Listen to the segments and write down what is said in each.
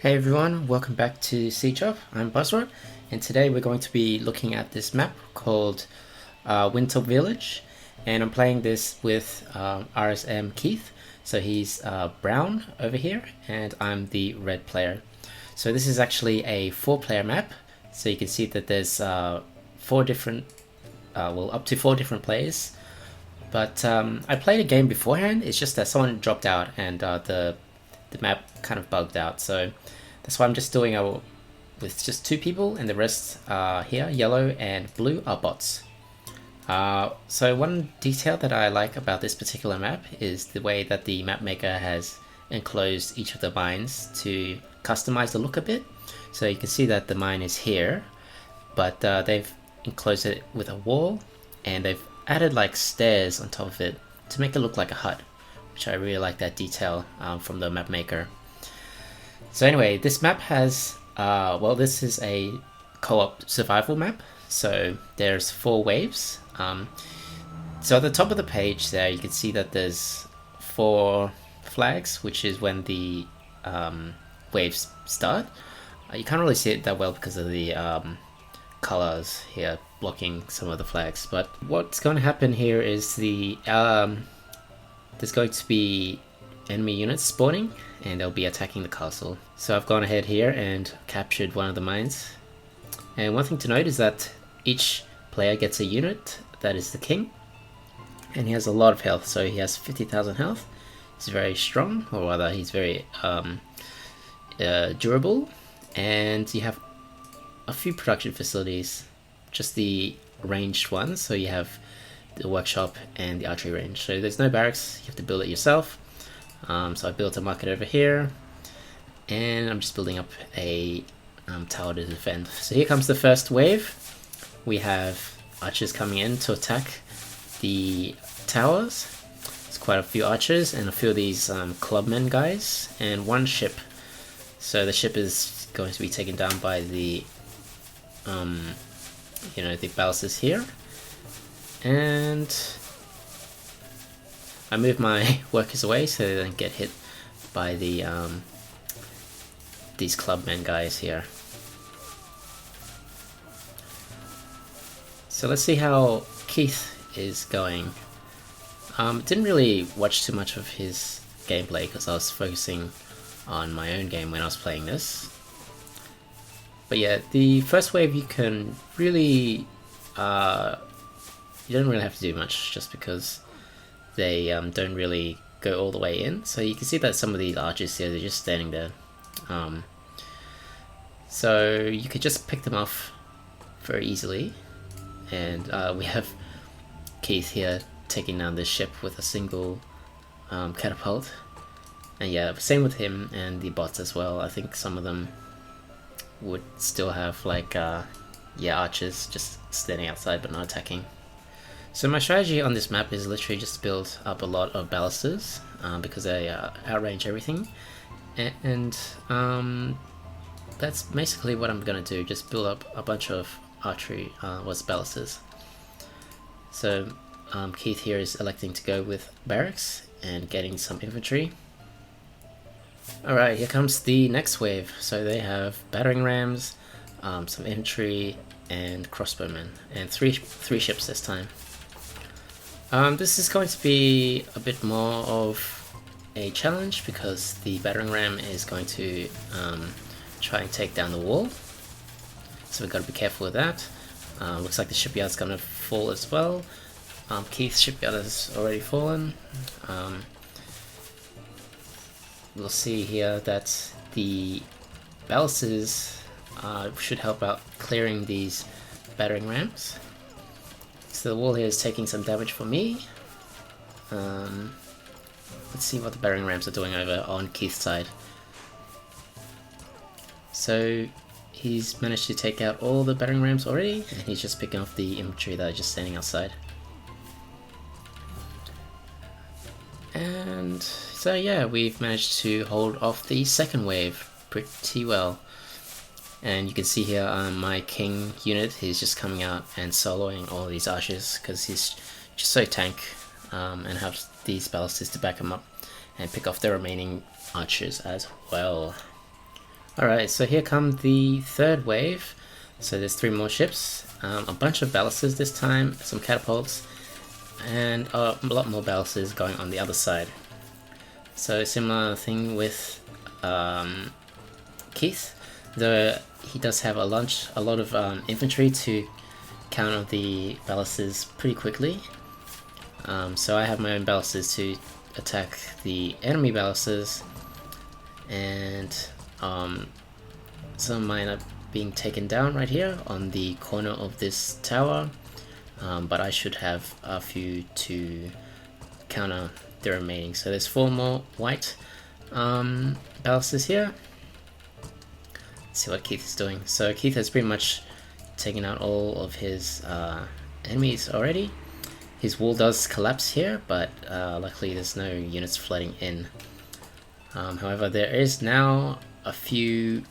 Hey everyone, welcome back to Siege Up. I'm Buzzrod, and today we're going to be looking at this map called Winter Village, and I'm playing this with rsmkeith. So he's brown over here, and I'm the red player. So this is actually a 4-player map, so you can see that there's up to 4 different players. But I played a game beforehand. It's just that someone dropped out, and the map kind of bugged out. So that's why I'm just doing with just 2 people, and the rest here, yellow and blue, are bots. So one detail that I like about this particular map is the way that the map maker has enclosed each of the mines to customize the look a bit. So you can see that the mine is here, but they've enclosed it with a wall, and they've added like stairs on top of it to make it look like a hut, which I really like that detail from the map maker. So anyway, this map has, this is a co-op survival map, so there's 4 waves. So at the top of the page there, you can see that there's 4 flags, which is when the waves start. You can't really see it that well because of the colors here blocking some of the flags, but what's going to happen here is there's going to be enemy units spawning, and they'll be attacking the castle. So I've gone ahead here and captured one of the mines. And one thing to note is that each player gets a unit that is the king, and he has a lot of health. So he has 50,000 health. He's very strong, or rather he's very durable, and you have a few production facilities, just the ranged ones. So you have the workshop and the archery range. So there's no barracks, you have to build it yourself. So I built a market over here, and I'm just building up a tower to defend. So here comes the first wave. We have archers coming in to attack the towers. There's quite a few archers and a few of these clubmen guys, and 1 ship. So the ship is going to be taken down by the the ballastas here. And I move my workers away so they don't get hit by the these clubmen guys here. So let's see how Keith is going. Didn't really watch too much of his gameplay because I was focusing on my own game when I was playing this. But yeah, the first wave you can really you don't really have to do much, just because they don't really go all the way in. So you can see that some of these archers here, they're just standing there. So you could just pick them off very easily. And we have Keith here taking down this ship with a single catapult. And yeah, same with him and the bots as well. I think some of them would still have like archers just standing outside but not attacking. So my strategy on this map is literally just build up a lot of ballastas because they outrange everything, and that's basically what I'm gonna do. Just build up a bunch of archery ballastas. So Keith here is electing to go with barracks and getting some infantry. Alright, here comes the next wave. So they have battering rams, some infantry, and crossbowmen, and three ships this time. This is going to be a bit more of a challenge because the battering ram is going to try and take down the wall. So we've got to be careful with that. Looks like the shipyard's going to fall as well. Keith's shipyard has already fallen. We'll see here that the ballastas should help out clearing these battering rams. So the wall here is taking some damage for me. Let's see what the battering rams are doing over on Keith's side. So he's managed to take out all the battering rams already, and he's just picking off the infantry that are just standing outside. And so yeah, we've managed to hold off the second wave pretty well. And you can see here my king unit, he's just coming out and soloing all these archers because he's just so tank, and have these ballastas to back him up and pick off the remaining archers as well. Alright, so here come the third wave. So there's 3 more ships, a bunch of ballastas this time, some catapults, and a lot more ballastas going on the other side. So similar thing with Keith, though he does have a lot of infantry to counter the ballastas pretty quickly. So I have my own ballastas to attack the enemy ballastas, and some of mine are being taken down right here on the corner of this tower, but I should have a few to counter the remaining. So there's 4 more white ballastas here. Let's see what Keith is doing. So Keith has pretty much taken out all of his enemies already. His wall does collapse here, but luckily there's no units flooding in. However, there is now a few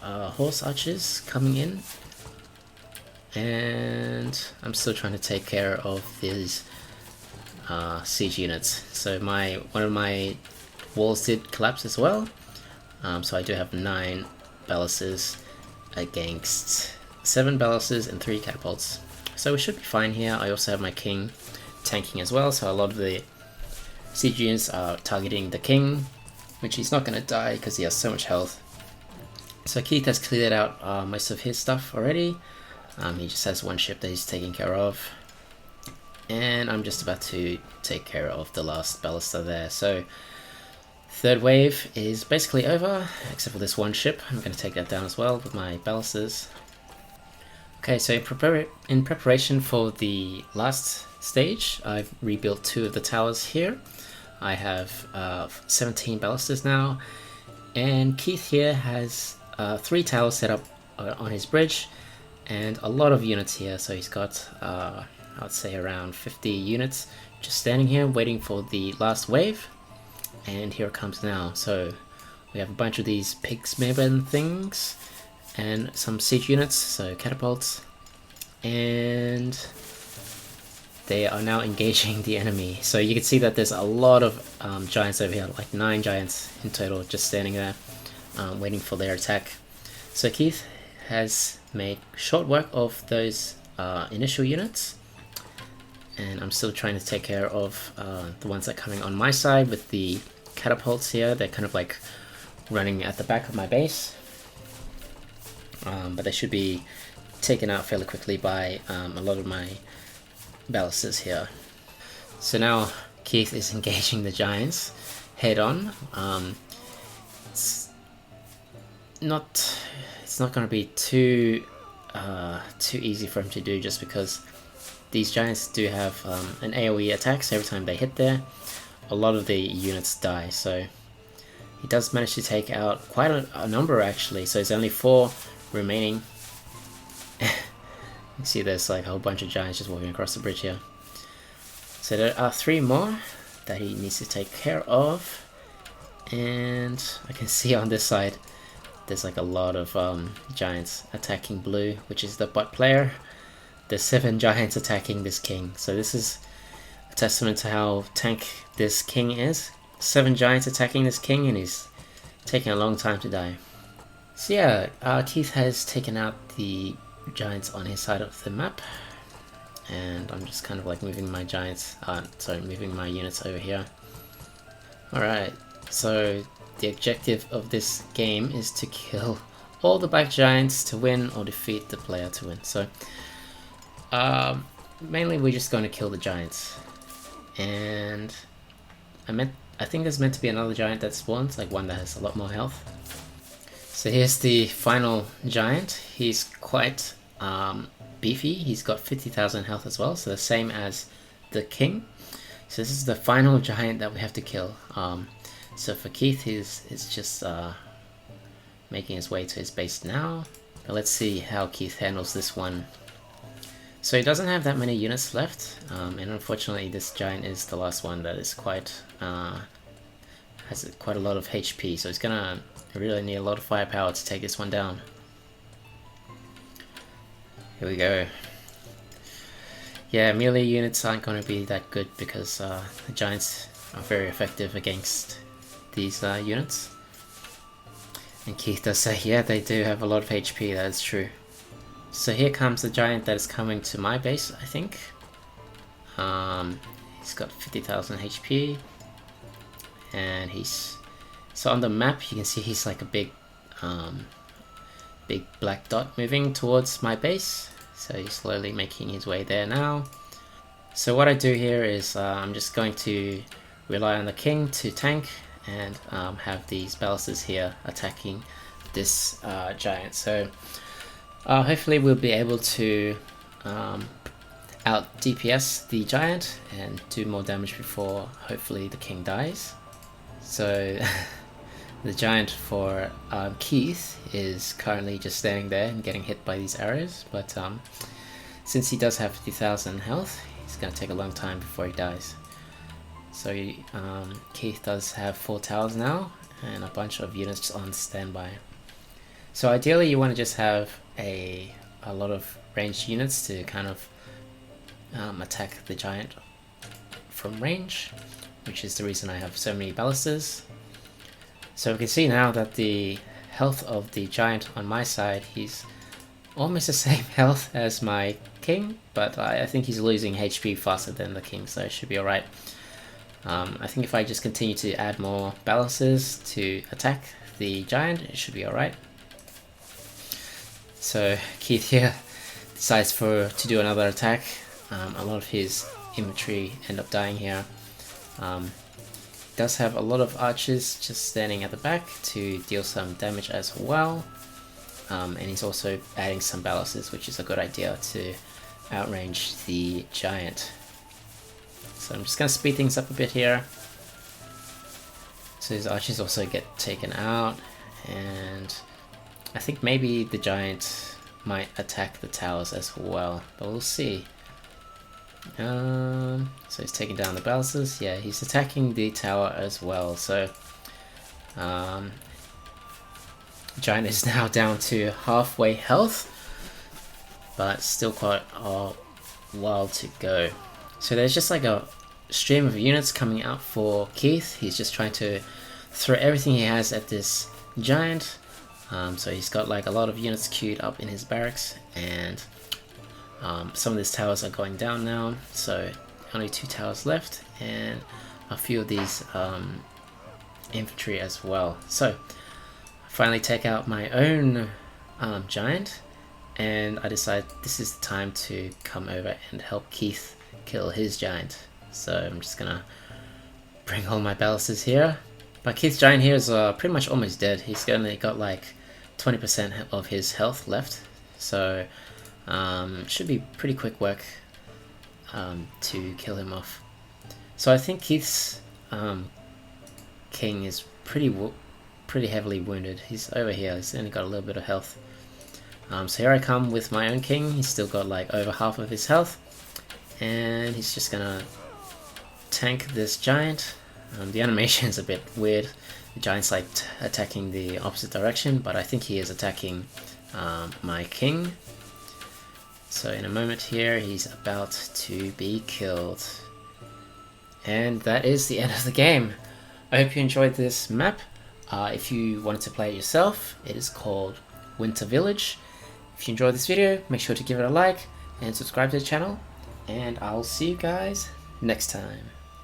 horse archers coming in, and I'm still trying to take care of these siege units. So one of my walls did collapse as well, so I do have 9 ballastas against 7 ballastas and 3 catapults. So we should be fine here. I also have my king tanking as well, so a lot of the siege units are targeting the king, which he's not going to die because he has so much health. So Keith has cleared out most of his stuff already. He just has 1 ship that he's taking care of, and I'm just about to take care of the last ballista there. So third wave is basically over, except for this 1 ship. I'm going to take that down as well with my ballastas. Okay, so in preparation for the last stage, I've rebuilt 2 of the towers here. I have 17 ballastas now, and Keith here has 3 towers set up on his bridge, and a lot of units here. So he's got, I'd say, around 50 units just standing here waiting for the last wave, and here it comes now. So we have a bunch of these Pig's-Maven things, and some siege units, so catapults, and they are now engaging the enemy. So you can see that there's a lot of giants over here, like 9 giants in total, just standing there waiting for their attack. So Keith has made short work of those initial units, and I'm still trying to take care of the ones that are coming on my side with the catapults here. They're kind of like running at the back of my base, but they should be taken out fairly quickly by a lot of my ballastas here. So now Keith is engaging the giants head on. It's not going to be too easy for him to do, just because these giants do have an AoE attack, so every time they hit there, a lot of the units die. So he does manage to take out quite a number actually, so there's only 4 remaining. You see there's like a whole bunch of giants just walking across the bridge here. So there are 3 more that he needs to take care of, and I can see on this side there's like a lot of giants attacking blue, which is the bot player. There's 7 giants attacking this king, so this is a testament to how tank this king is. 7 giants attacking this king, and he's taking a long time to die. So yeah, Keith has taken out the giants on his side of the map, and I'm just kind of like moving my moving my units over here. Alright, so the objective of this game is to kill all the black giants to win, or defeat the player to win. So mainly we're just going to kill the giants, and I think there's meant to be another giant that spawns, like one that has a lot more health. So here's the final giant. He's quite beefy. He's got 50,000 health as well, so the same as the king. So this is the final giant that we have to kill. So for Keith, he's just making his way to his base now. But let's see how Keith handles this one. So he doesn't have that many units left, and unfortunately this giant is the last one that is has quite a lot of HP, so he's gonna really need a lot of firepower to take this one down. Here we go. Yeah, melee units aren't going to be that good because the giants are very effective against these units. And Keith does say, yeah, they do have a lot of HP, that is true. So here comes the giant that is coming to my base, I think. He's got 50,000 HP. And he's... So on the map, you can see he's like a big black dot moving towards my base. So he's slowly making his way there now. So what I do here is I'm just going to rely on the king to tank and have these ballistas here attacking this giant. So hopefully we'll be able to out DPS the giant and do more damage before hopefully the king dies. So the giant for Keith is currently just standing there and getting hit by these arrows, but since he does have 50,000 health, it's going to take a long time before he dies. So Keith does have 4 towers now and a bunch of units on standby. So ideally you want to just have a lot of ranged units to kind of attack the giant from range, which is the reason I have so many ballistas. So we can see now that the health of the giant on my side, he's almost the same health as my king, but I think he's losing HP faster than the king, so it should be alright. I think if I just continue to add more balances to attack the giant, it should be alright. So Keith here decides to do another attack. A lot of his infantry end up dying here. Does have a lot of archers just standing at the back to deal some damage as well, and he's also adding some ballastas, which is a good idea to outrange the giant. So I'm just going to speed things up a bit here. So his archers also get taken out, and I think maybe the giant might attack the towers as well, but we'll see. So he's taking down the ballastas. Yeah, he's attacking the tower as well. So giant is now down to halfway health, but still quite a while to go. So there's just like a stream of units coming out for Keith. He's just trying to throw everything he has at this giant. So he's got like a lot of units queued up in his barracks, and some of these towers are going down now, so only 2 towers left, and a few of these infantry as well. So I finally take out my own giant, and I decide this is the time to come over and help Keith kill his giant. So I'm just gonna bring all my ballastas here. But Keith's giant here is pretty much almost dead. He's only got like 20% of his health left, so should be pretty quick work to kill him off. So I think Keith's king is pretty heavily wounded. He's over here. He's only got a little bit of health. So here I come with my own king. He's still got like over half of his health, and he's just gonna tank this giant. The animation is a bit weird. The giant's like attacking the opposite direction, but I think he is attacking my king. So in a moment here, he's about to be killed. And that is the end of the game. I hope you enjoyed this map. If you wanted to play it yourself, it is called Winter Village. If you enjoyed this video, make sure to give it a like and subscribe to the channel. And I'll see you guys next time.